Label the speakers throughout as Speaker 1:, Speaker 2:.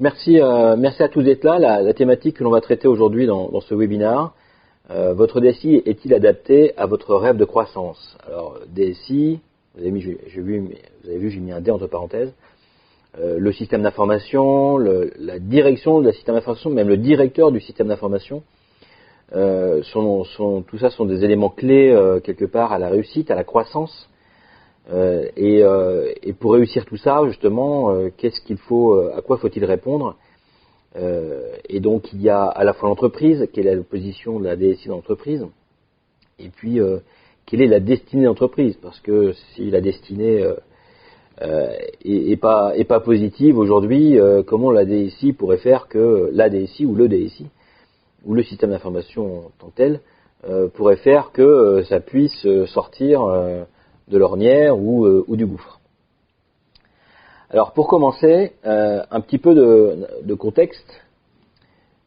Speaker 1: Merci à tous d'être là. La thématique que l'on va traiter aujourd'hui dans ce webinaire, votre DSI est-il adapté à votre rêve de croissance? Alors, DSI, vous avez vu, j'ai mis un D entre parenthèses. Le système d'information, la direction de la système d'information, même le directeur du système d'information, tout ça sont des éléments clés quelque part à la réussite, à la croissance. Et pour réussir tout ça, justement, qu'est-ce qu'il faut, à quoi faut-il répondre? Et donc il y a à la fois l'entreprise, quelle est la position de la DSI dans l'entreprise, et puis quelle est la destinée de l'entreprise, parce que si la destinée est pas positive aujourd'hui, comment la DSI pourrait faire que la DSI ou le DSI ou le système d'information en tant que tel pourrait faire que ça puisse sortir de l'ornière ou du gouffre. Alors pour commencer, un petit peu de contexte.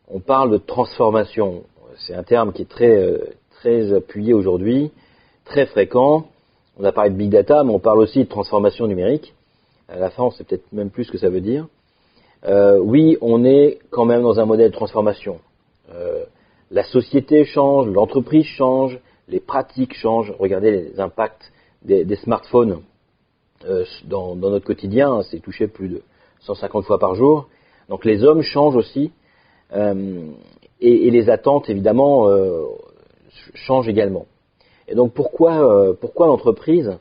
Speaker 1: On parle de transformation. C'est un terme qui est très appuyé aujourd'hui, très fréquent. On a parlé de big data, mais on parle aussi de transformation numérique. À la fin, on sait peut-être même plus ce que ça veut dire. Oui, on est quand même dans un modèle de transformation. La société change, l'entreprise change, les pratiques changent. Regardez les impacts des smartphones dans notre quotidien, c'est touché plus de 150 fois par jour. Donc les hommes changent aussi et les attentes évidemment changent également. Et donc pourquoi l'entreprise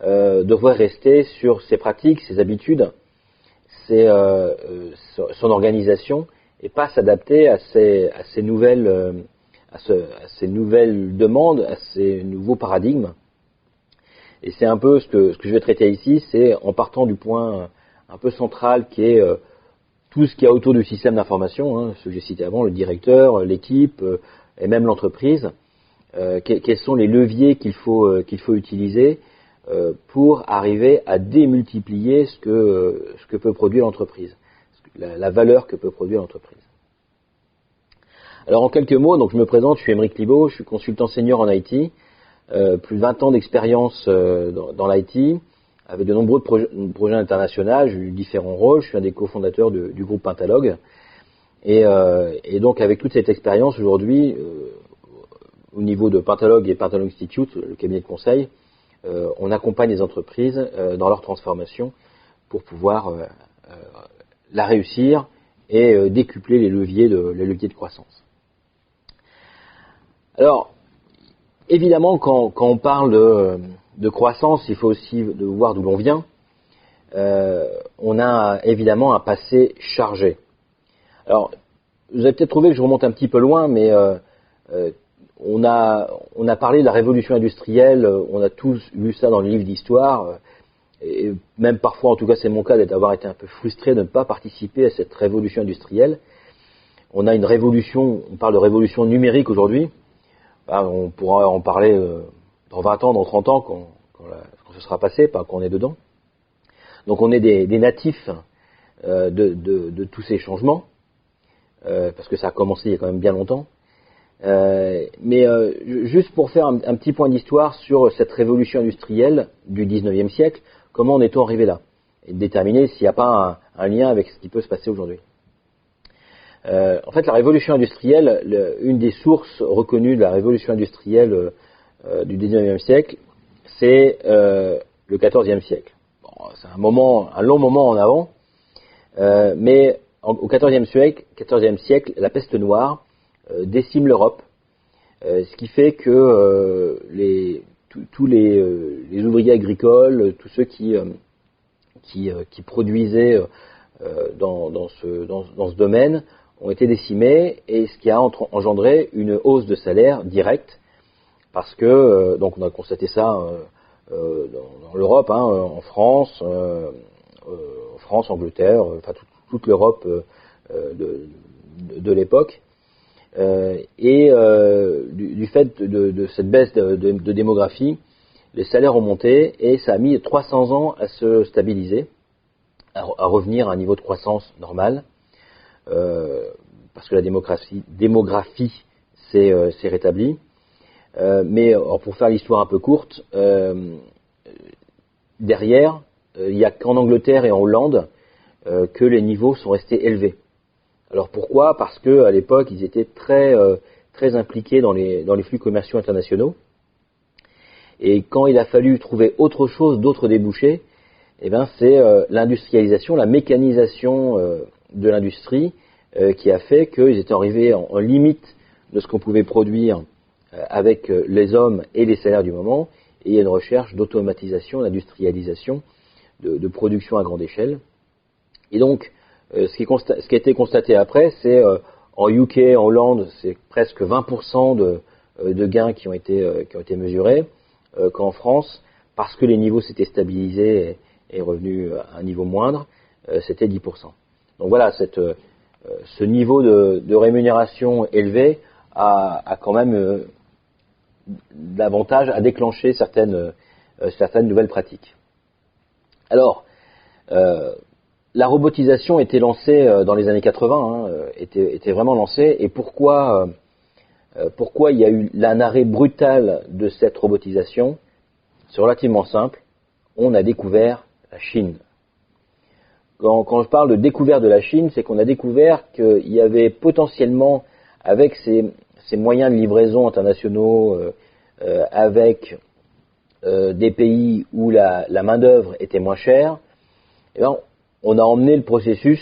Speaker 1: devrait rester sur ses pratiques, ses habitudes, son organisation et pas s'adapter à ces nouvelles demandes, à ces nouveaux paradigmes? Et c'est un peu ce que je vais traiter ici, c'est en partant du point un peu central qui est tout ce qu'il y a autour du système d'information, ce que j'ai cité avant, le directeur, l'équipe et même l'entreprise. Quels sont les leviers qu'il faut utiliser pour arriver à démultiplier ce que peut produire l'entreprise, la valeur que peut produire l'entreprise. Alors en quelques mots, donc je me présente, je suis Aymeric Libaud, je suis consultant senior en IT. Plus de 20 ans d'expérience dans l'IT, avec de nombreux projets internationaux. J'ai eu différents rôles. Je suis un des cofondateurs du groupe Pentalog. Et donc, avec toute cette expérience, aujourd'hui, au niveau de Pentalog et Pentalog Institute, le cabinet de conseil, on accompagne les entreprises dans leur transformation pour pouvoir la réussir et décupler les leviers de croissance. Alors, évidemment, quand on parle de croissance, il faut aussi voir d'où l'on vient. On a évidemment un passé chargé. Alors, vous avez peut-être trouvé que je remonte un petit peu loin, mais on a parlé de la révolution industrielle, on a tous vu ça dans les livres d'histoire, et même parfois, en tout cas c'est mon cas, d'avoir été un peu frustré de ne pas participer à cette révolution industrielle. On a une révolution, on parle de révolution numérique aujourd'hui. On pourra en parler dans 20 ans, dans 30 ans, quand ce sera passé, pas quand on est dedans. Donc on est des natifs de tous ces changements, parce que ça a commencé il y a quand même bien longtemps. Mais juste pour faire un petit point d'histoire sur cette révolution industrielle du 19e siècle, comment en est-on arrivé là? Et de déterminer s'il n'y a pas un lien avec ce qui peut se passer aujourd'hui. En fait, la révolution industrielle, une des sources reconnues de la révolution industrielle du 19e siècle, c'est le 14e siècle. Bon, c'est un long moment en avant, mais au 14e siècle, la peste noire décime l'Europe, ce qui fait que tous les ouvriers agricoles, tous ceux qui produisaient dans ce domaine, ont été décimés, et ce qui a engendré une hausse de salaire directe, parce que, donc on a constaté ça dans l'Europe, en France, Angleterre, enfin toute l'Europe de l'époque, et du fait de cette baisse de démographie, les salaires ont monté, et ça a mis 300 ans à se stabiliser, à revenir à un niveau de croissance normal. Parce que la démographie s'est rétablie. Mais pour faire l'histoire un peu courte, derrière, il n'y a qu'en Angleterre et en Hollande que les niveaux sont restés élevés. Alors pourquoi? Parce que à l'époque, ils étaient très impliqués dans les flux commerciaux internationaux. Et quand il a fallu trouver autre chose, d'autres débouchés, eh ben c'est l'industrialisation, la mécanisation de l'industrie qui a fait qu'ils étaient arrivés en limite de ce qu'on pouvait produire avec les hommes et les salaires du moment, et il y a une recherche d'automatisation, d'industrialisation, de production à grande échelle. Et donc, ce qui a été constaté après, c'est en UK, en Hollande, c'est presque 20% de gains qui ont été mesurés, qu'en France, parce que les niveaux s'étaient stabilisés et revenus à un niveau moindre, c'était 10%. Donc voilà, ce niveau de rémunération élevé a quand même l'avantage à déclencher certaines nouvelles pratiques. Alors, la robotisation était lancée dans les années 80, était vraiment lancée. Et pourquoi il y a eu un arrêt brutal de cette robotisation? C'est relativement simple. On a découvert la Chine. Quand je parle de découverte de la Chine, c'est qu'on a découvert qu'il y avait potentiellement, avec ces moyens de livraison internationaux, avec des pays où la main-d'œuvre était moins chère, eh bien, on a emmené le processus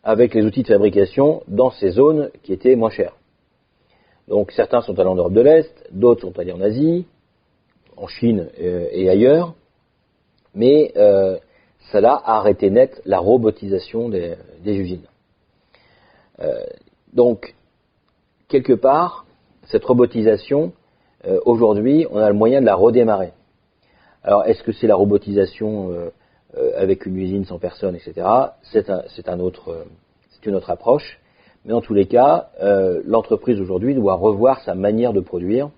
Speaker 1: avec les outils de fabrication dans ces zones qui étaient moins chères. Donc certains sont allés en Europe de l'Est, d'autres sont allés en Asie, en Chine et ailleurs, mais cela a arrêté net la robotisation des usines. Donc, quelque part, cette robotisation, aujourd'hui, on a le moyen de la redémarrer. Alors, est-ce que c'est la robotisation avec une usine sans personne, etc. C'est une autre approche. Mais dans tous les cas, l'entreprise aujourd'hui doit revoir sa manière de produire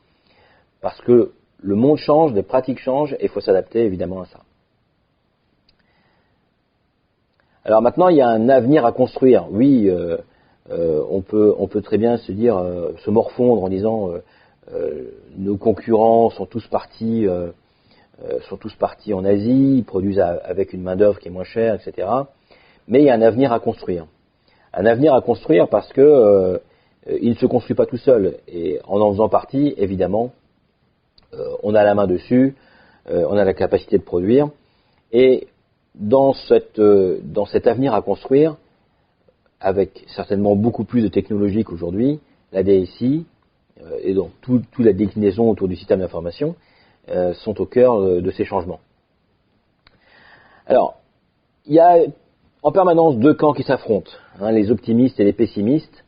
Speaker 1: parce que le monde change, les pratiques changent et il faut s'adapter évidemment à ça. Alors maintenant, il y a un avenir à construire. Oui, on peut très bien se dire, se morfondre en disant nos concurrents sont tous partis en Asie, ils produisent avec une main-d'œuvre qui est moins chère, etc. Mais il y a un avenir à construire. Un avenir à construire parce que il ne se construit pas tout seul. Et en faisant partie, évidemment, on a la main dessus, on a la capacité de produire. Et dans cet avenir à construire, avec certainement beaucoup plus de technologie qu'aujourd'hui, la DSI et donc toute la déclinaison autour du système d'information sont au cœur de ces changements. Alors, il y a en permanence deux camps qui s'affrontent, les optimistes et les pessimistes.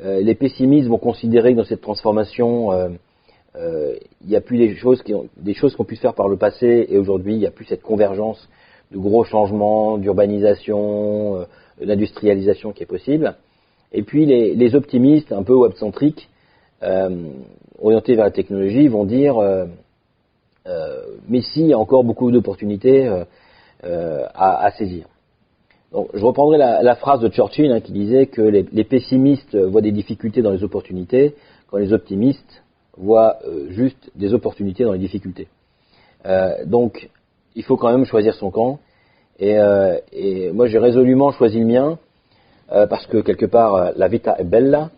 Speaker 1: Les pessimistes vont considérer que dans cette transformation, il n'y a plus des choses qui ont pu se faire par le passé et aujourd'hui, il n'y a plus cette convergence de gros changements, d'urbanisation, d'industrialisation qui est possible. Et puis les optimistes, un peu web-centriques, orientés vers la technologie, vont dire mais si, il y a encore beaucoup d'opportunités à saisir. Donc, je reprendrai la phrase de Churchill qui disait que les pessimistes voient des difficultés dans les opportunités, quand les optimistes voient juste des opportunités dans les difficultés. Donc, il faut quand même choisir son camp. Et moi, j'ai résolument choisi le mien parce que quelque part, la vita est bella,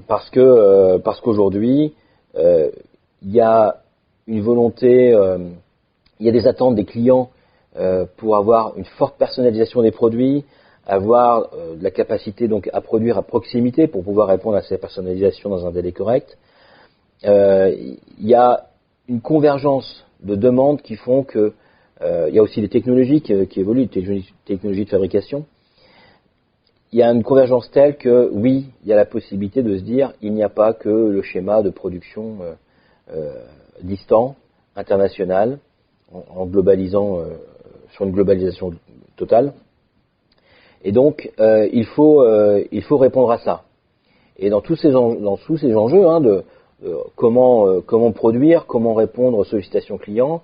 Speaker 1: parce qu'aujourd'hui, il y a une volonté, il y a des attentes des clients pour avoir une forte personnalisation des produits, avoir de la capacité donc à produire à proximité pour pouvoir répondre à ces personnalisations dans un délai correct. Il y a une convergence de demandes qui font que il y a aussi des technologies qui évoluent, des technologies de fabrication. Il y a une convergence telle que oui, il y a la possibilité de se dire il n'y a pas que le schéma de production distant, international, en globalisant sur une globalisation totale. Et donc, il faut répondre à ça. Et dans tous ces enjeux, comment produire, comment répondre aux sollicitations clients,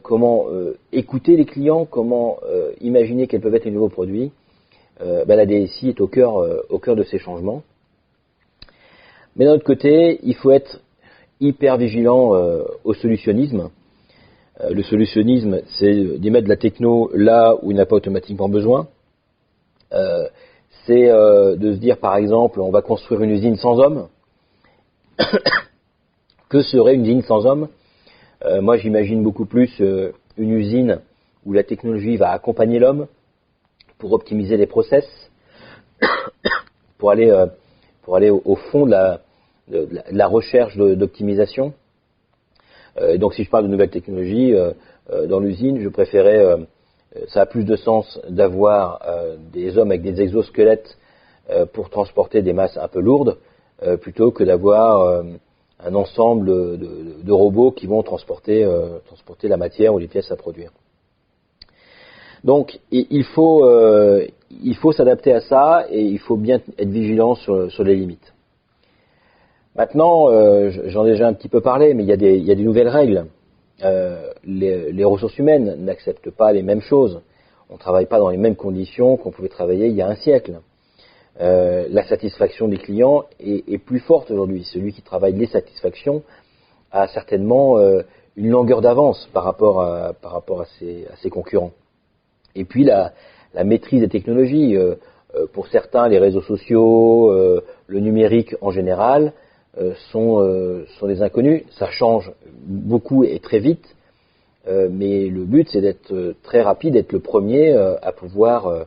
Speaker 1: comment écouter les clients, comment imaginer quels peuvent être les nouveaux produits, la DSI est au cœur de ces changements. Mais d'un autre côté, il faut être hyper vigilant au solutionnisme. Le solutionnisme, c'est d'y mettre de la techno là où il n'a pas automatiquement besoin. C'est de se dire, par exemple, on va construire une usine sans hommes. Que serait une usine sans hommes? Moi, j'imagine beaucoup plus une usine où la technologie va accompagner l'homme pour optimiser les process, pour aller au fond de la recherche d'optimisation. Donc, si je parle de nouvelles technologies dans l'usine, je préférais, ça a plus de sens d'avoir des hommes avec des exosquelettes pour transporter des masses un peu lourdes, plutôt que d'avoir un ensemble de robots qui vont transporter la matière ou les pièces à produire. Donc, il faut s'adapter à ça et il faut bien être vigilant sur les limites. Maintenant, j'en ai déjà un petit peu parlé, mais il y a des nouvelles règles. Les ressources humaines n'acceptent pas les mêmes choses. On ne travaille pas dans les mêmes conditions qu'on pouvait travailler il y a un siècle. La satisfaction des clients est plus forte aujourd'hui. Celui qui travaille les satisfactions a certainement une longueur d'avance par rapport à ses concurrents. Et puis la maîtrise des technologies. Pour certains, les réseaux sociaux, le numérique en général, sont des inconnus. Ça change beaucoup et très vite, mais le but c'est d'être très rapide, d'être le premier à pouvoir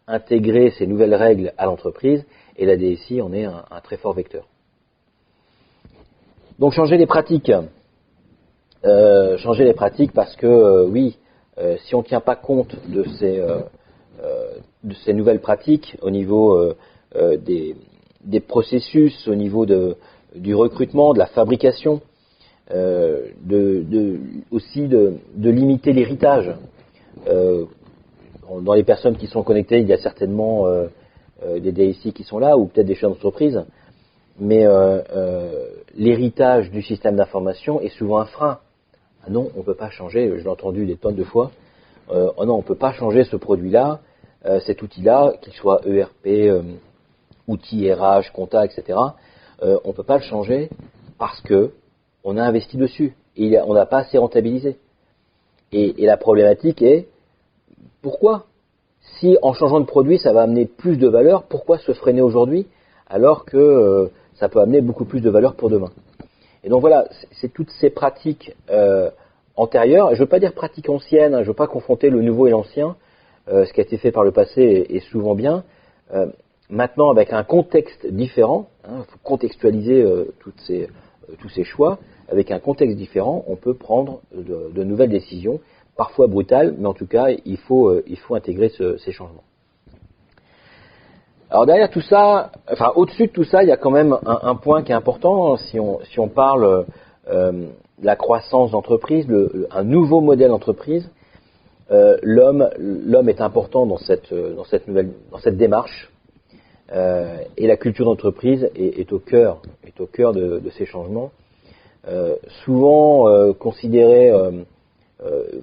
Speaker 1: intégrer ces nouvelles règles à l'entreprise, et la DSI en est un très fort vecteur. Donc changer les pratiques parce que si on ne tient pas compte de ces nouvelles pratiques au niveau des processus, au niveau du recrutement, de la fabrication, aussi de limiter l'héritage. Dans les personnes qui sont connectées, il y a certainement des DSI qui sont là, ou peut-être des chefs d'entreprise, mais l'héritage du système d'information est souvent un frein. Ah non, on ne peut pas changer, je l'ai entendu des tonnes de fois, oh non, on ne peut pas changer ce produit-là, cet outil-là, qu'il soit ERP, outils RH, compta, etc., on ne peut pas le changer parce que on a investi dessus et on n'a pas assez rentabilisé. Et la problématique est, pourquoi? Si en changeant de produit, ça va amener plus de valeur, pourquoi se freiner aujourd'hui alors que ça peut amener beaucoup plus de valeur pour demain? Et donc voilà, c'est toutes ces pratiques antérieures. Je ne veux pas dire pratiques anciennes, je ne veux pas confronter le nouveau et l'ancien. Ce qui a été fait par le passé est souvent bien. Maintenant, avec un contexte différent, il faut contextualiser tous ces choix. Avec un contexte différent, on peut prendre de nouvelles décisions, parfois brutales, mais en tout cas, il faut intégrer ces changements. Alors derrière tout ça, enfin au-dessus de tout ça, il y a quand même un point qui est important. Si on parle de la croissance d'entreprise, un nouveau modèle d'entreprise, l'homme est important dans cette démarche. Et la culture d'entreprise est au cœur de ces changements. Souvent considérée,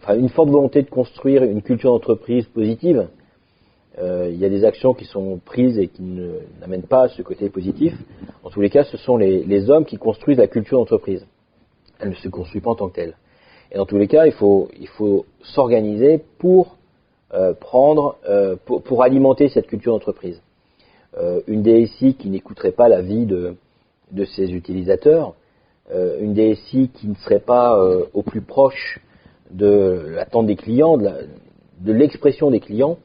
Speaker 1: une forte volonté de construire une culture d'entreprise positive. Il y a des actions qui sont prises et qui n'amènent pas à ce côté positif. En tous les cas, ce sont les hommes qui construisent la culture d'entreprise. Elle ne se construit pas en tant que telle. Et dans tous les cas, il faut s'organiser pour alimenter cette culture d'entreprise. Une DSI qui n'écouterait pas l'avis de ses utilisateurs, une DSI qui ne serait pas au plus proche de l'attente des clients, de l'expression des clients,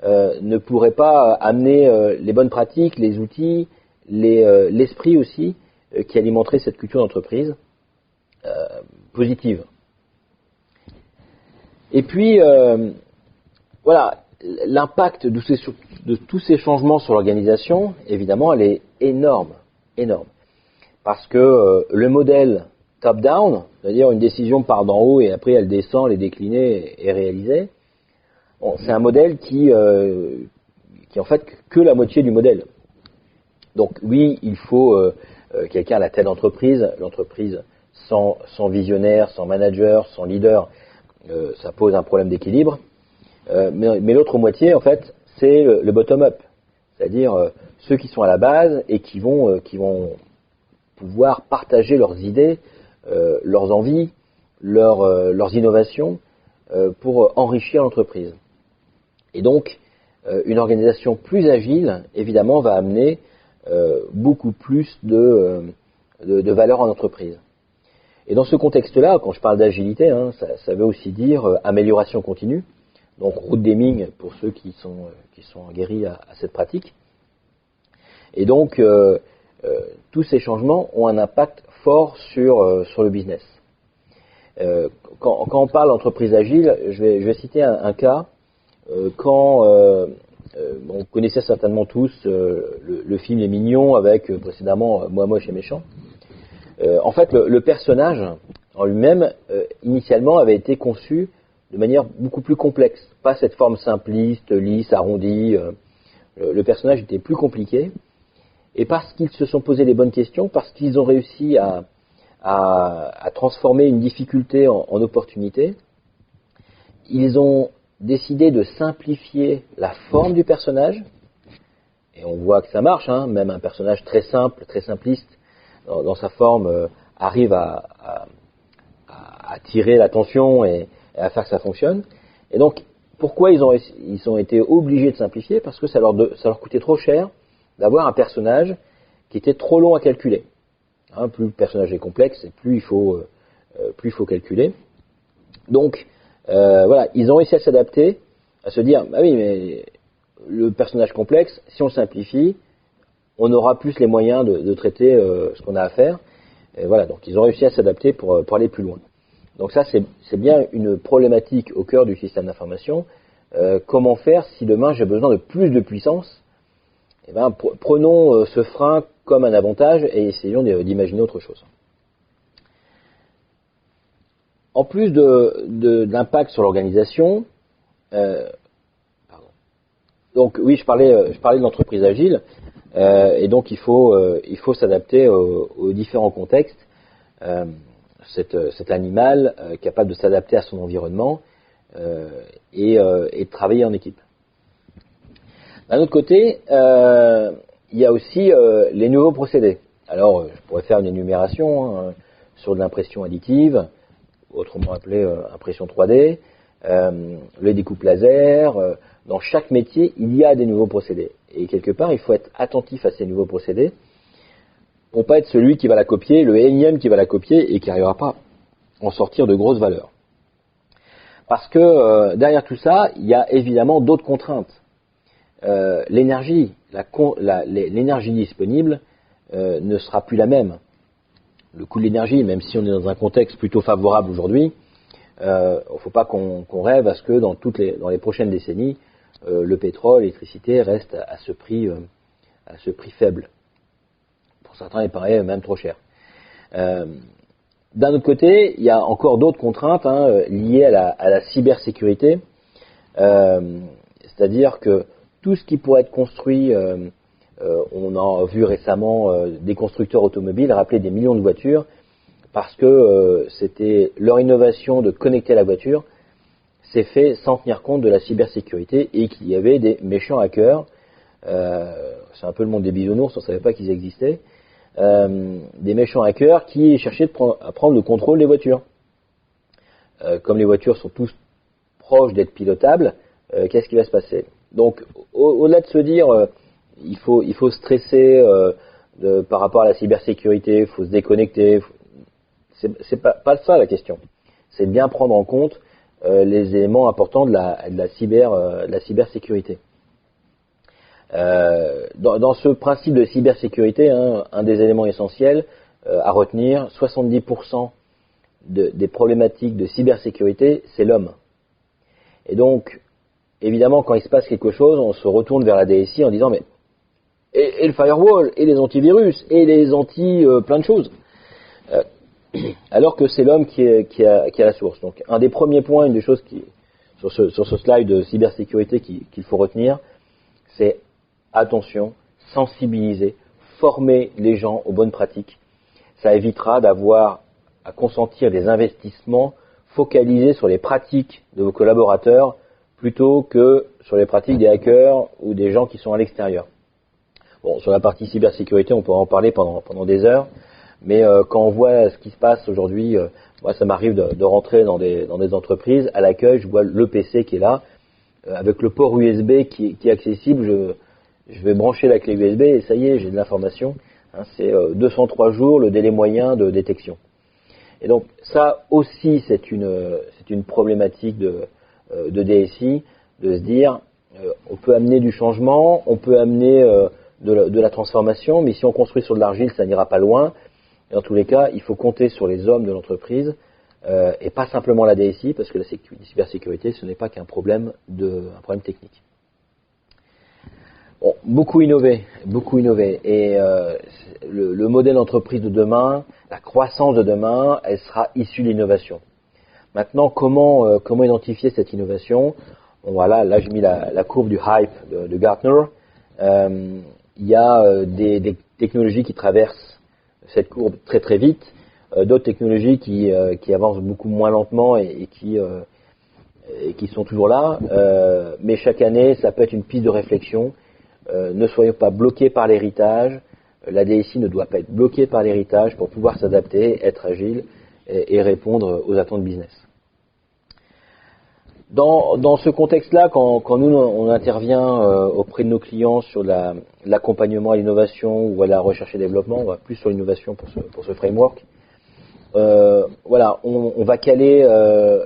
Speaker 1: ne pourrait pas amener les bonnes pratiques, les outils, l'esprit aussi, qui alimenterait cette culture d'entreprise positive. Et puis, l'impact de tous ces changements sur l'organisation, évidemment, elle est énorme. Parce que le modèle top-down, c'est-à-dire une décision part d'en haut et après elle descend, elle est déclinée et réalisée, c'est un modèle qui est en fait que la moitié du modèle. Donc oui, il faut quelqu'un à la tête d'entreprise. L'entreprise sans visionnaire, sans manager, sans leader, ça pose un problème d'équilibre. Mais l'autre moitié, en fait, c'est le bottom-up, c'est-à-dire ceux qui sont à la base et qui vont pouvoir partager leurs idées, leurs envies, leurs innovations pour enrichir l'entreprise. Et donc, une organisation plus agile, évidemment, va amener beaucoup plus de valeur en entreprise. Et dans ce contexte-là, quand je parle d'agilité, ça veut aussi dire amélioration continue, donc route d'éming pour ceux qui sont aguerris à cette pratique. Et donc, tous ces changements ont un impact fort sur le business. Quand on parle d'entreprise agile, je vais citer un cas. On connaissait certainement tous le film Les Mignons avec précédemment Moi moche et méchant. En fait, le personnage en lui-même, initialement, avait été conçu de manière beaucoup plus complexe. Pas cette forme simpliste, lisse, arrondie. Le personnage était plus compliqué. Et parce qu'ils se sont posé les bonnes questions, parce qu'ils ont réussi à transformer une difficulté en opportunité, ils ont décidé de simplifier la forme du personnage. Et on voit que ça marche, même un personnage très simple, très simpliste, dans sa forme, arrive à attirer l'attention et à faire que ça fonctionne. Et donc, pourquoi ils ont été obligés de simplifier? Parce que ça leur coûtait trop cher d'avoir un personnage qui était trop long à calculer. Plus le personnage est complexe, plus il faut calculer. Donc, voilà, ils ont réussi à s'adapter, à se dire, bah oui, mais le personnage complexe, si on le simplifie, on aura plus les moyens de traiter ce qu'on a à faire. Et voilà, donc ils ont réussi à s'adapter pour aller plus loin. Donc ça, c'est bien une problématique au cœur du système d'information. Comment faire si demain j'ai besoin de plus de puissance? Eh bien, prenons ce frein comme un avantage et essayons d'imaginer autre chose. En plus de l'impact sur l'organisation, donc oui, je parlais de l'entreprise agile, et donc il faut s'adapter aux différents contextes. Cet animal capable de s'adapter à son environnement et de travailler en équipe. D'un autre côté, il y a aussi les nouveaux procédés. Alors, je pourrais faire une énumération sur de l'impression additive, autrement appelée impression 3D, le découpe laser. Dans chaque métier, il y a des nouveaux procédés. Et quelque part, il faut être attentif à ces nouveaux procédés pour pas être celui qui va la copier, le énième qui va la copier et qui n'arrivera pas à en sortir de grosses valeurs. Parce que derrière tout ça, il y a évidemment d'autres contraintes. L'énergie disponible ne sera plus la même. Le coût de l'énergie, même si on est dans un contexte plutôt favorable aujourd'hui, il ne faut pas qu'on rêve à ce que dans les prochaines décennies, le pétrole, l'électricité restent à ce prix faible. Pour certains, il paraît même trop cher. D'un autre côté, il y a encore d'autres contraintes liées à la cybersécurité, c'est-à-dire que tout ce qui pourrait être construit, on a vu récemment des constructeurs automobiles rappeler des millions de voitures parce que c'était leur innovation de connecter la voiture s'est fait sans tenir compte de la cybersécurité et qu'il y avait des méchants hackers, c'est un peu le monde des bisounours, on ne savait pas qu'ils existaient, des méchants hackers qui cherchaient à prendre le contrôle des voitures. Comme les voitures sont tous proches d'être pilotables, qu'est-ce qui va se passer? Donc, au-delà de se dire il faut stresser par rapport à la cybersécurité, il faut se déconnecter, c'est pas ça la question. C'est de bien prendre en compte les éléments importants de la cybersécurité. Dans ce principe de cybersécurité, un des éléments essentiels à retenir, 70% des problématiques de cybersécurité, c'est l'homme. Et donc, évidemment, quand il se passe quelque chose, on se retourne vers la DSI en disant mais et le firewall, et les antivirus, et les plein de choses. Alors que c'est l'homme qui a la source. Donc, un des premiers points, une des choses sur ce slide de cybersécurité qu'il faut retenir, c'est attention, sensibiliser, former les gens aux bonnes pratiques. Ça évitera d'avoir à consentir des investissements focalisés sur les pratiques de vos collaborateurs plutôt que sur les pratiques des hackers ou des gens qui sont à l'extérieur. Bon, sur la partie cybersécurité, on pourra en parler pendant des heures, mais quand on voit ce qui se passe aujourd'hui Moi, ça m'arrive de rentrer dans des entreprises, à l'accueil, je vois le PC qui est là, avec le port USB qui est accessible, je vais brancher la clé USB et ça y est, j'ai de l'information. Hein, c'est 203 jours le délai moyen de détection. Et donc ça aussi, c'est une problématique de DSI, de se dire, on peut amener du changement, on peut amener de la transformation, mais si on construit sur de l'argile, ça n'ira pas loin. Et dans tous les cas, il faut compter sur les hommes de l'entreprise et pas simplement la DSI, parce que la cybersécurité, ce n'est pas qu'un problème technique. Bon, beaucoup innover. Et le modèle d'entreprise de demain, la croissance de demain, elle sera issue de l'innovation. Maintenant, comment identifier cette innovation? Bon, voilà, là j'ai mis la courbe du hype de Gartner. Il y a des technologies qui traversent cette courbe très très vite, d'autres technologies qui avancent beaucoup moins lentement et qui sont toujours là. Mais chaque année, ça peut être une piste de réflexion. Ne soyons pas bloqués par l'héritage. La DSI ne doit pas être bloquée par l'héritage pour pouvoir s'adapter, être agile et répondre aux attentes business. Dans ce contexte-là, quand nous on intervient auprès de nos clients sur l'accompagnement à l'innovation ou à la recherche et développement, on va plus sur l'innovation pour ce framework. Voilà, on va caler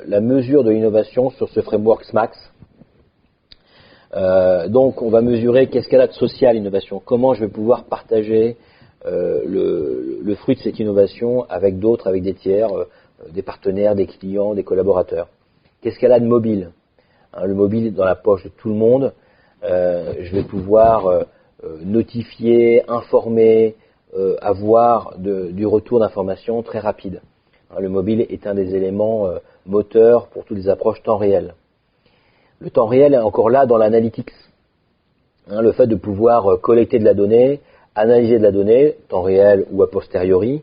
Speaker 1: la mesure de l'innovation sur ce framework SMAX. Donc on va mesurer qu'est-ce qu'elle a de social l'innovation, comment je vais pouvoir partager le fruit de cette innovation avec d'autres, avec des tiers, des partenaires, des clients, des collaborateurs. Qu'est-ce qu'elle a de mobile? Le mobile est dans la poche de tout le monde. Je vais pouvoir notifier, informer, avoir du retour d'informations très rapide. Le mobile est un des éléments moteurs pour toutes les approches temps réel. Le temps réel est encore là dans l'analytics. Le fait de pouvoir collecter de la donnée, analyser de la donnée, temps réel ou a posteriori,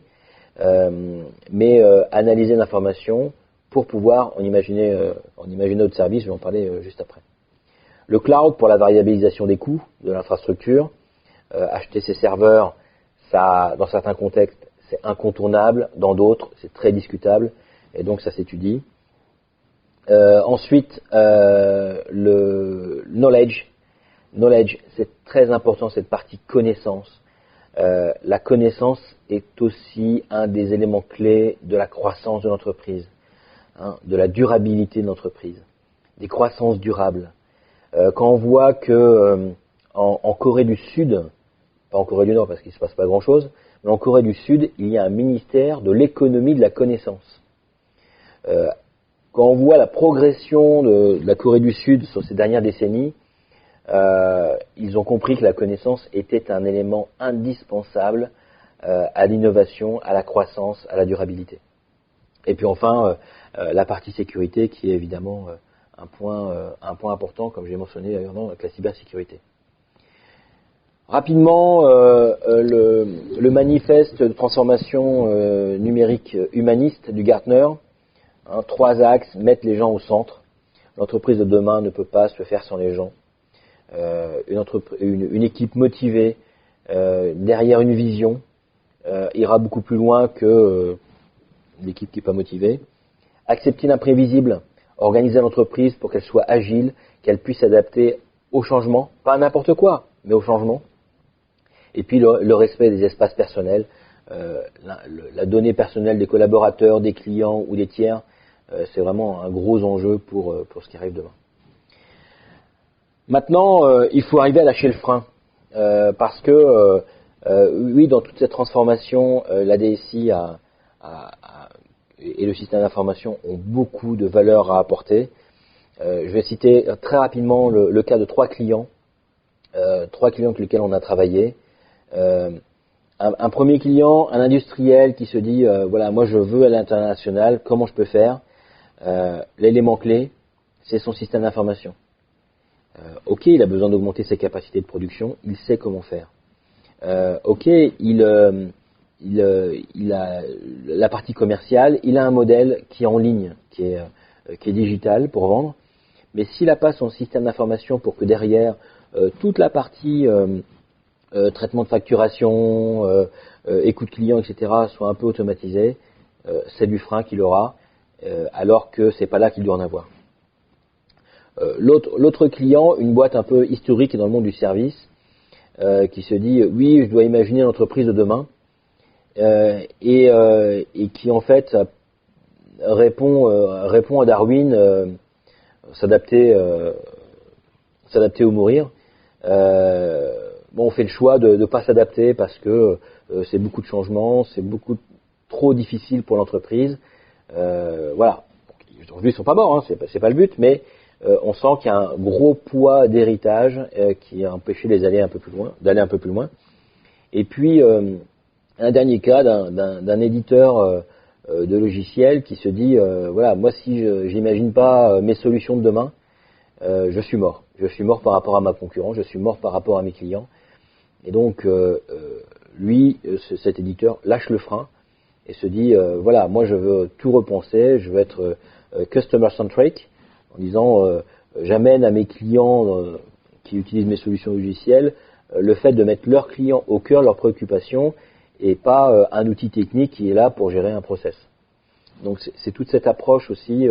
Speaker 1: mais analyser l'information pour pouvoir en imaginer notre service, je vais en parler juste après. Le cloud pour la variabilisation des coûts de l'infrastructure, acheter ses serveurs, ça, dans certains contextes, c'est incontournable, dans d'autres, c'est très discutable, et donc ça s'étudie. Ensuite, le knowledge. Knowledge, c'est très important, cette partie connaissance. La connaissance est aussi un des éléments clés de la croissance de l'entreprise, de la durabilité de l'entreprise, des croissances durables. Quand on voit que en Corée du Sud, pas en Corée du Nord parce qu'il ne se passe pas grand-chose, mais en Corée du Sud, il y a un ministère de l'économie de la connaissance. Quand on voit la progression de la Corée du Sud sur ces dernières décennies, ils ont compris que la connaissance était un élément indispensable à l'innovation, à la croissance, à la durabilité. Et puis enfin, la partie sécurité qui est évidemment un point important, comme j'ai mentionné d'ailleurs dans la cybersécurité. Rapidement, le manifeste de transformation numérique humaniste du Gartner, 3 axes, mettre les gens au centre. L'entreprise de demain ne peut pas se faire sans les gens. Une équipe motivée, derrière une vision, ira beaucoup plus loin que l'équipe qui n'est pas motivée. Accepter l'imprévisible, organiser l'entreprise pour qu'elle soit agile, qu'elle puisse s'adapter au changement, pas à n'importe quoi, mais au changement. Et puis le respect des espaces personnels, la donnée personnelle des collaborateurs, des clients ou des tiers, c'est vraiment un gros enjeu pour ce qui arrive demain. Maintenant, il faut arriver à lâcher le frein, parce que oui, dans toute cette transformation, la DSI et le système d'information ont beaucoup de valeur à apporter. Je vais citer très rapidement le cas de 3 clients avec lesquels on a travaillé. Un premier client, un industriel qui se dit voilà, moi je veux à l'international, comment je peux faire? L'élément clé, c'est son système d'information. Ok, il a besoin d'augmenter ses capacités de production, il sait comment faire. Ok, il a la partie commerciale, il a un modèle qui est en ligne, qui est digital pour vendre, mais s'il n'a pas son système d'information pour que derrière toute la partie traitement de facturation, écoute client, etc. soit un peu automatisée, c'est du frein qu'il aura, alors que c'est pas là qu'il doit en avoir. L'autre client, une boîte un peu historique dans le monde du service, qui se dit oui, je dois imaginer l'entreprise de demain, et qui en fait répond à Darwin, s'adapter ou mourir. On fait le choix de ne pas s'adapter parce que c'est beaucoup de changements, c'est beaucoup trop difficile pour l'entreprise. Voilà. Aujourd'hui, ils sont pas morts, hein, c'est pas le but, mais on sent qu'il y a un gros poids d'héritage qui a empêché d'aller un peu plus loin. Et puis un dernier cas d'un éditeur de logiciels qui se dit voilà, moi si j'imagine pas mes solutions de demain, je suis mort. Je suis mort par rapport à ma concurrence, je suis mort par rapport à mes clients. Et donc lui, cet éditeur lâche le frein et se dit voilà, moi je veux tout repenser, je veux être customer centric, en disant j'amène à mes clients qui utilisent mes solutions logicielles le fait de mettre leurs clients au cœur de leurs préoccupations et pas un outil technique qui est là pour gérer un process. Donc c'est toute cette approche aussi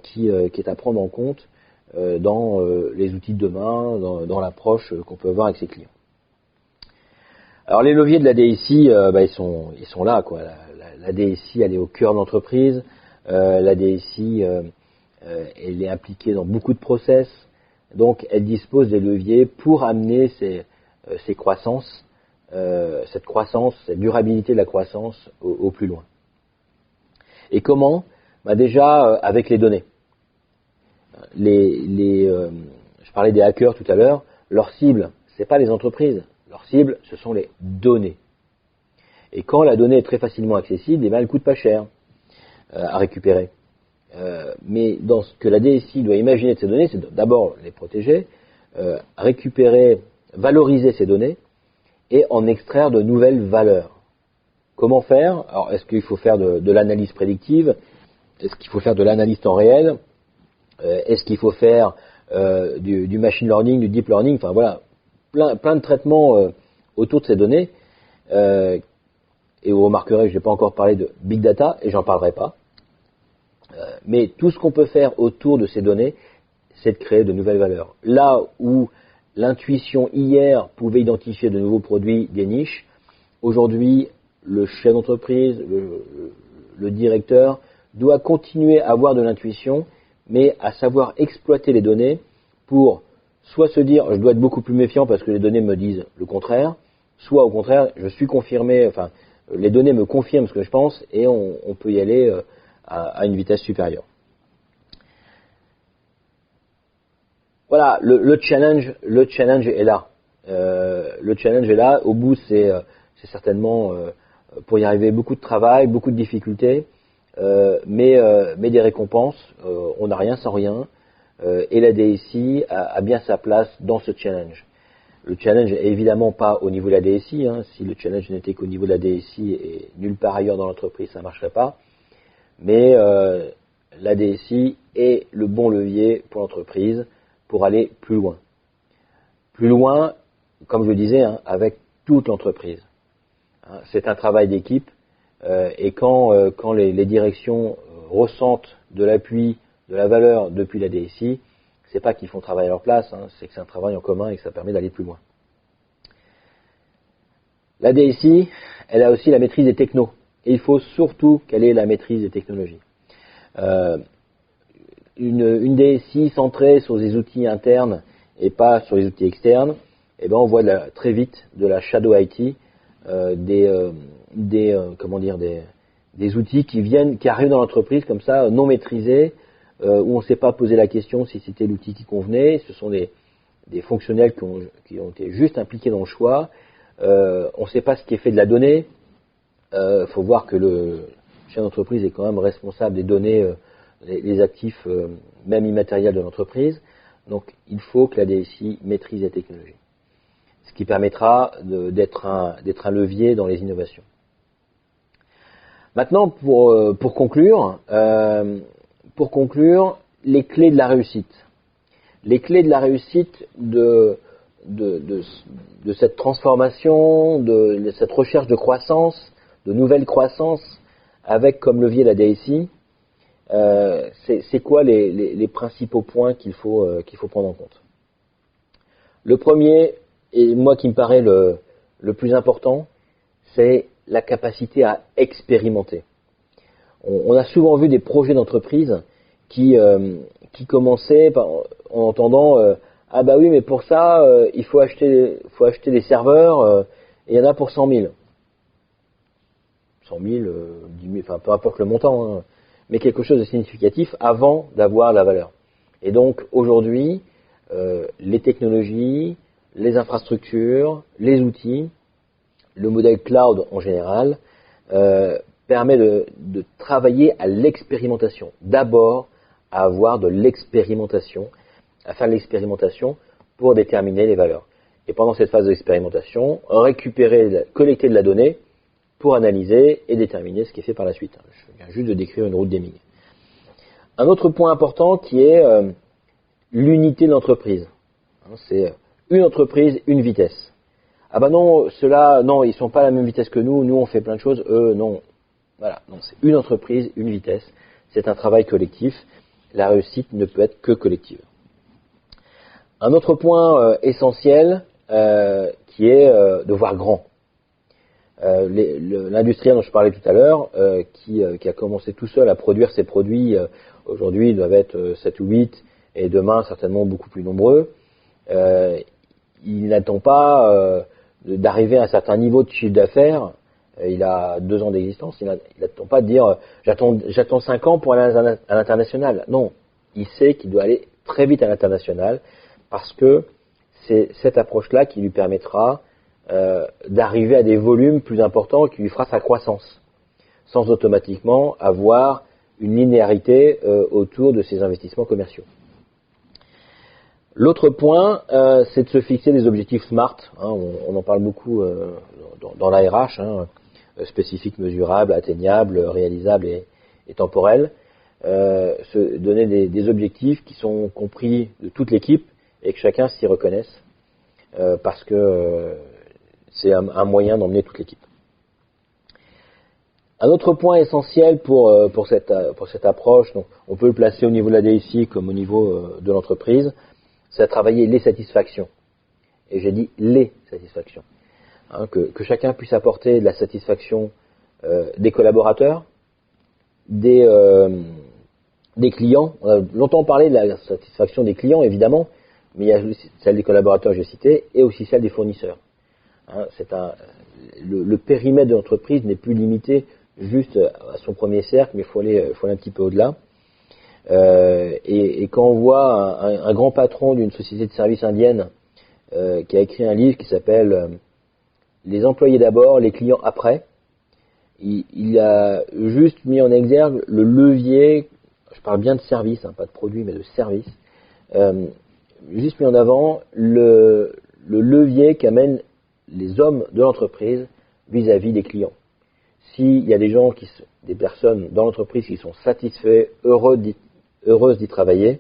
Speaker 1: qui est à prendre en compte dans les outils de demain, dans l'approche qu'on peut avoir avec ses clients. Alors les leviers de la DSI, ils sont là, quoi. La DSI, elle est au cœur de l'entreprise. La DSI, elle est impliquée dans beaucoup de process. Donc elle dispose des leviers pour amener ces croissances, cette croissance, cette durabilité de la croissance au plus loin. Et comment ? Déjà avec les données. Je parlais des hackers tout à l'heure. Leur cible, c'est pas les entreprises. Leur cible, ce sont les données. Et quand la donnée est très facilement accessible, elle coûte pas cher à récupérer. Mais dans ce que la DSI doit imaginer de ces données, c'est d'abord les protéger, récupérer, valoriser ces données et en extraire de nouvelles valeurs. Comment faire ? Alors, est-ce qu'il faut faire de l'analyse prédictive ? Est-ce qu'il faut faire de l'analyse temps réel ? Est-ce qu'il faut faire du machine learning, du deep learning ? Enfin voilà, plein de traitements autour de ces données. Et vous remarquerez, je n'ai pas encore parlé de big data et j'en parlerai pas. Mais tout ce qu'on peut faire autour de ces données, c'est de créer de nouvelles valeurs. Là où l'intuition hier pouvait identifier de nouveaux produits, des niches, aujourd'hui, le chef d'entreprise, le directeur, doit continuer à avoir de l'intuition, mais à savoir exploiter les données pour soit se dire je dois être beaucoup plus méfiant parce que les données me disent le contraire, soit au contraire je suis confirmé, enfin les données me confirment ce que je pense et on peut y aller à une vitesse supérieure. Voilà, le challenge est là. Le challenge est là. Au bout, c'est certainement pour y arriver beaucoup de travail, beaucoup de difficultés, mais des récompenses. On n'a rien sans rien. Et la DSI a bien sa place dans ce challenge. Le challenge est évidemment pas au niveau de la DSI. Si le challenge n'était qu'au niveau de la DSI et nulle part ailleurs dans l'entreprise, ça ne marcherait pas. Mais la DSI est le bon levier pour l'entreprise pour aller plus loin. Plus loin, comme je le disais, avec toute l'entreprise. C'est un travail d'équipe et quand les directions ressentent de l'appui, de la valeur depuis la DSI, c'est pas qu'ils font travailler à leur place, c'est que c'est un travail en commun et que ça permet d'aller plus loin. La DSI, elle a aussi la maîtrise des technos. Et il faut surtout qu'elle ait la maîtrise des technologies. Une DSI centrée sur des outils internes et pas sur les outils externes, on voit très vite de la shadow IT, des outils qui arrivent dans l'entreprise comme ça, non maîtrisés, où on ne s'est pas posé la question si c'était l'outil qui convenait. Ce sont des fonctionnels qui ont été juste impliqués dans le choix. On ne sait pas ce qui est fait de la donnée. Faut voir que le chef d'entreprise est quand même responsable des données, les actifs, même immatériels de l'entreprise. Donc, il faut que la DSI maîtrise les technologies. Ce qui permettra d'être un levier dans les innovations. Maintenant, pour conclure, les clés de la réussite. Les clés de la réussite de cette transformation, de cette recherche de croissance, de nouvelle croissance avec comme levier la DSI, c'est quoi les principaux points qu'il faut prendre en compte? Le premier, et moi qui me paraît le plus important, c'est la capacité à expérimenter. On a souvent vu des projets d'entreprise qui commençaient en entendant ah bah oui mais pour ça il faut acheter des serveurs et il y en a pour 100 000. 100 000, 10 000, enfin peu importe le montant, hein, mais quelque chose de significatif avant d'avoir la valeur. Et donc aujourd'hui, les technologies, les infrastructures, les outils, le modèle cloud en général, permet de travailler à l'expérimentation. D'abord, à avoir de l'expérimentation, à faire de l'expérimentation pour déterminer les valeurs. Et pendant cette phase d'expérimentation, collecter de la donnée pour analyser et déterminer ce qui est fait par la suite. Je viens juste de décrire une route d'énigmes. Un autre point important qui est l'unité de l'entreprise. C'est une entreprise, une vitesse. Ah ben non, ceux-là, non, ils sont pas à la même vitesse que nous. Nous, on fait plein de choses. Eux, non. Voilà. Donc, c'est une entreprise, une vitesse. C'est un travail collectif. La réussite ne peut être que collective. Un autre point essentiel qui est de voir grand. L'industriel dont je parlais tout à l'heure, qui a commencé tout seul à produire ses produits, aujourd'hui ils doivent être 7 ou 8, et demain certainement beaucoup plus nombreux. Il n'attend pas d'arriver à un certain niveau de chiffre d'affaires. Il a 2 ans d'existence. Il n'attend pas de dire j'attends 5 ans pour aller à l'international. Non, il sait qu'il doit aller très vite à l'international parce que c'est cette approche-là qui lui permettra d'arriver à des volumes plus importants qui lui fera sa croissance, sans automatiquement avoir une linéarité autour de ses investissements commerciaux. L'autre point, c'est de se fixer des objectifs SMART. On en parle beaucoup dans la RH, spécifiques, mesurables, atteignables, réalisables et temporels. Se donner des objectifs qui sont compris de toute l'équipe et que chacun s'y reconnaisse, parce que c'est un moyen d'emmener toute l'équipe. Un autre point essentiel pour cette approche, donc on peut le placer au niveau de la DSI comme au niveau de l'entreprise, c'est à travailler les satisfactions. Et j'ai dit les satisfactions. Que chacun puisse apporter de la satisfaction des collaborateurs, des clients. On a longtemps parlé de la satisfaction des clients, évidemment, mais il y a celle des collaborateurs, j'ai cité, et aussi celle des fournisseurs. Le périmètre de l'entreprise n'est plus limité juste à son premier cercle, mais il faut aller un petit peu au-delà. Et quand on voit un grand patron d'une société de services indienne qui a écrit un livre qui s'appelle Les employés d'abord, les clients après, il a juste mis en exergue le levier, je parle bien de service, pas de produit, mais de service, juste mis en avant le levier qu'amènent les hommes de l'entreprise vis-à-vis des clients. S'il y a des personnes dans l'entreprise qui sont satisfaits, heureuses d'y travailler,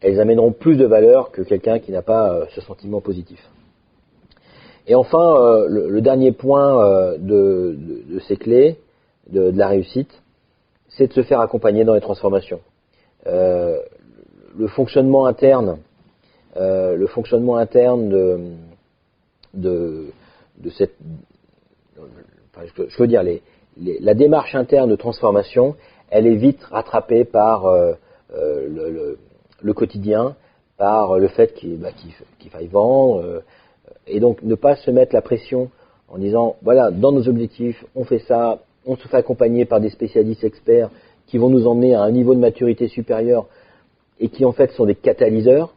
Speaker 1: elles amèneront plus de valeur que quelqu'un qui n'a pas ce sentiment positif. Et enfin, le dernier point de ces clés de la réussite, c'est de se faire accompagner dans les transformations. Le fonctionnement interne de cette, je veux dire, la démarche interne de transformation, elle est vite rattrapée par le quotidien, par le fait qu'il faille vendre, et donc ne pas se mettre la pression en disant voilà, dans nos objectifs, on fait ça, on se fait accompagner par des spécialistes experts qui vont nous emmener à un niveau de maturité supérieur et qui en fait sont des catalyseurs,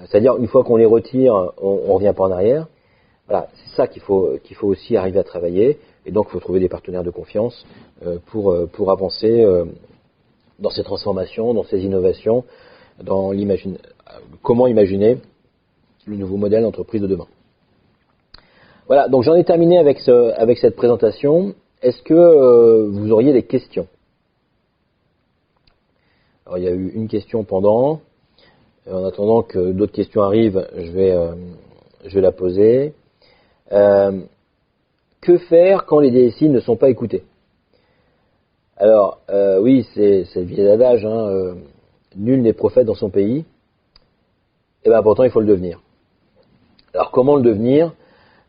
Speaker 1: c'est-à-dire une fois qu'on les retire, on revient pas en arrière. Voilà, c'est ça qu'il faut aussi arriver à travailler, et donc il faut trouver des partenaires de confiance pour avancer dans ces transformations, dans ces innovations, dans comment imaginer le nouveau modèle d'entreprise de demain. Voilà, donc j'en ai terminé avec cette présentation. Est-ce que vous auriez des questions? Alors il y a eu une question pendant. En attendant que d'autres questions arrivent, je vais la poser. Que faire quand les DSI ne sont pas écoutés? Alors, oui, c'est le vieil adage, hein, nul n'est prophète dans son pays. Et bien pourtant, il faut le devenir. Alors, comment le devenir?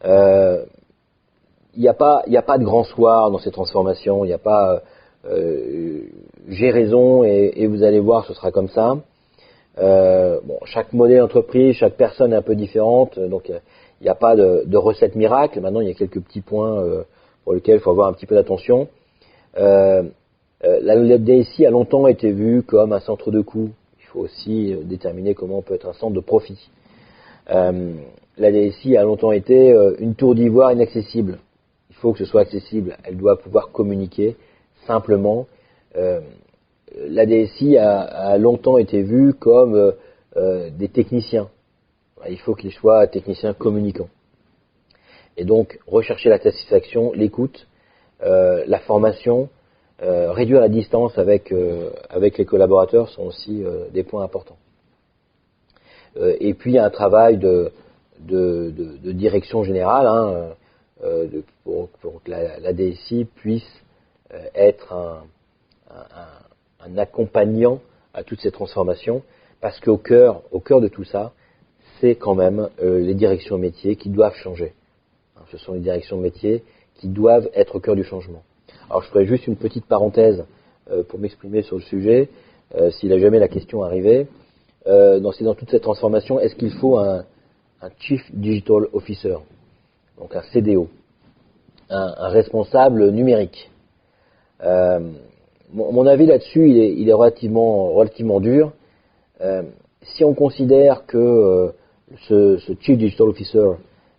Speaker 1: Il n'y a pas de grand soir dans ces transformations. Il n'y a pas j'ai raison et vous allez voir, ce sera comme ça. Chaque modèle d'entreprise, chaque personne est un peu différente, donc il n'y a pas de recette miracle. Maintenant, il y a quelques petits points pour lesquels il faut avoir un petit peu d'attention. La DSI a longtemps été vue comme un centre de coût. Il faut aussi déterminer comment on peut être un centre de profit. La DSI a longtemps été une tour d'ivoire inaccessible. Il faut que ce soit accessible. Elle doit pouvoir communiquer simplement. La DSI a longtemps été vue comme des techniciens. Il faut qu'ils soient techniciens communicants. Et donc, rechercher la satisfaction, l'écoute, la formation, réduire la distance avec les collaborateurs sont aussi des points importants. Et puis, il y a un travail de direction générale, hein, pour que la DSI puisse être un accompagnant à toutes ces transformations, parce qu'au cœur de tout ça, c'est quand même les directions métiers qui doivent changer. Ce sont les directions métiers qui doivent être au cœur du changement. Alors je ferai juste une petite parenthèse pour m'exprimer sur le sujet, s'il a jamais la question arrivée. Dans toute cette transformation, est-ce qu'il faut un Chief Digital Officer, donc un CDO, un responsable numérique? Mon avis là-dessus, il est relativement dur. Si on considère que ce Chief Digital Officer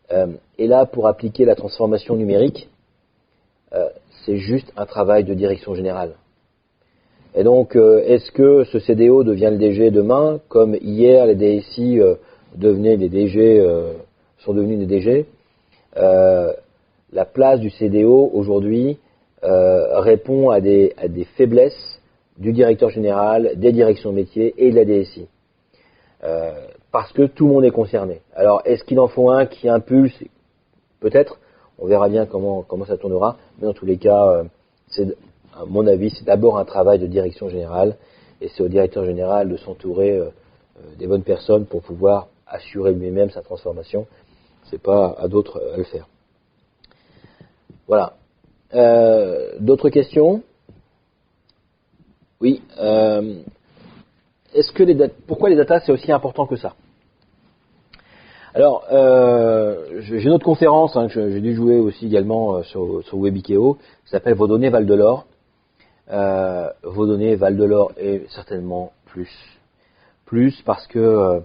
Speaker 1: est là pour appliquer la transformation numérique, c'est juste un travail de direction générale. Et donc, est-ce que ce CDO devient le DG demain, comme hier les DSI devenaient les DG, sont devenus des DG? La place du CDO aujourd'hui répond à des faiblesses du directeur général, des directions métiers et de la DSI. Parce que tout le monde est concerné. Alors, est-ce qu'il en faut un qui impulse? Peut-être. On verra bien comment ça tournera. Mais dans tous les cas, à mon avis, c'est d'abord un travail de direction générale. Et c'est au directeur général de s'entourer des bonnes personnes pour pouvoir assurer lui-même sa transformation. C'est pas à d'autres à le faire. Voilà. D'autres questions? Oui. Pourquoi les data c'est aussi important que ça? Alors, j'ai une autre conférence que j'ai dû jouer aussi également sur Webikeo, qui s'appelle Vos données valent de l'or. Vos données valent de l'or et certainement plus. Plus parce que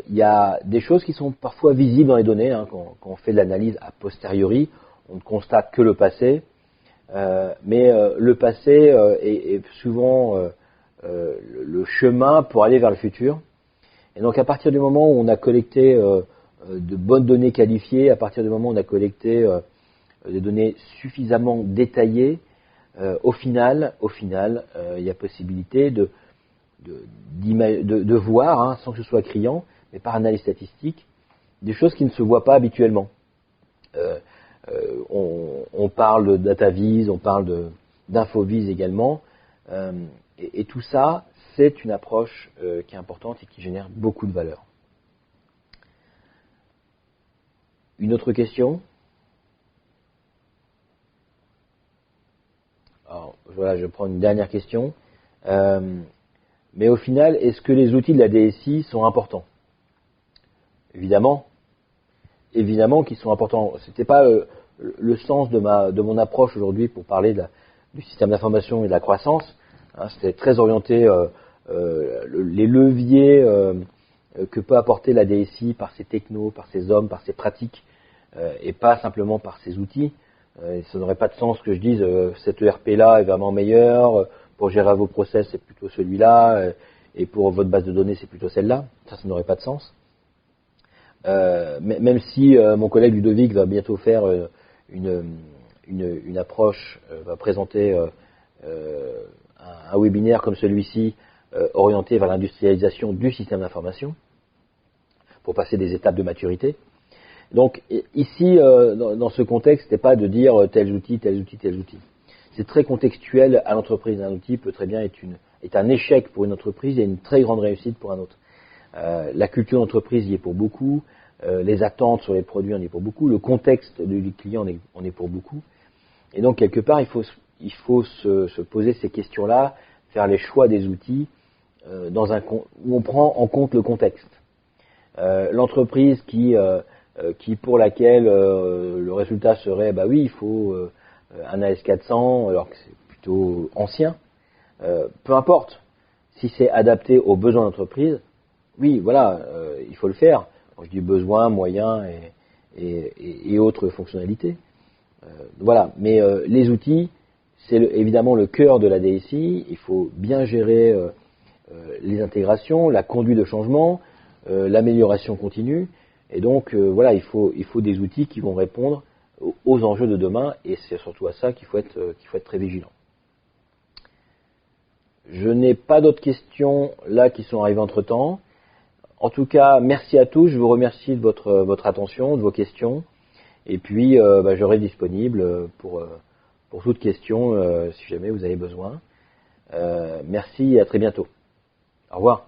Speaker 1: il y a des choses qui sont parfois visibles dans les données, hein, quand on fait de l'analyse a posteriori, on ne constate que le passé, mais le passé est souvent le chemin pour aller vers le futur. Et donc à partir du moment où on a collecté de bonnes données qualifiées, à partir du moment où on a collecté des données suffisamment détaillées, au final, il y a possibilité de voir, hein, sans que ce soit criant, mais par analyse statistique, des choses qui ne se voient pas habituellement. On parle de DataVis, on parle d'InfoVis également, et tout ça, c'est une approche qui est importante et qui génère beaucoup de valeur. Une autre question? Alors, voilà, je prends une dernière question. Mais au final, est-ce que les outils de la DSI sont importants? Évidemment qu'ils sont importants. C'était pas le sens de mon approche aujourd'hui pour parler du système d'information et de la croissance. Hein, c'était très orienté les leviers que peut apporter la DSI par ses technos, par ses hommes, par ses pratiques, et pas simplement par ses outils. Ça n'aurait pas de sens que je dise cet ERP-là est vraiment meilleur, pour gérer vos process c'est plutôt celui-là, et pour votre base de données c'est plutôt celle-là. Ça n'aurait pas de sens. Même si mon collègue Ludovic va bientôt faire une approche, va présenter un webinaire comme celui-ci, orienté vers l'industrialisation du système d'information, pour passer des étapes de maturité. Donc ici, dans ce contexte, ce n'est pas de dire tels outils. c'est très contextuel à l'entreprise. Un outil peut très bien être un échec pour une entreprise et une très grande réussite pour un autre. La culture d'entreprise y est pour beaucoup, les attentes sur les produits en est pour beaucoup, le contexte du client en est pour beaucoup. Et donc quelque part, il faut se poser ces questions-là, faire les choix des outils où on prend en compte le contexte. L'entreprise pour laquelle le résultat serait, bah oui, il faut un AS400 alors que c'est plutôt ancien. Peu importe, si c'est adapté aux besoins d'entreprise, oui, voilà, il faut le faire. Quand je dis besoins, moyens et autres fonctionnalités. Voilà, mais les outils, c'est évidemment le cœur de la DSI. Il faut bien gérer les intégrations, la conduite de changement, l'amélioration continue. Et donc, voilà, il faut des outils qui vont répondre aux enjeux de demain. Et c'est surtout à ça qu'il faut être très vigilant. Je n'ai pas d'autres questions là qui sont arrivées entre-temps. En tout cas, merci à tous. Je vous remercie de votre attention, de vos questions. Et puis, je serai disponible pour toute question si jamais vous avez besoin. Merci et à très bientôt. Au revoir.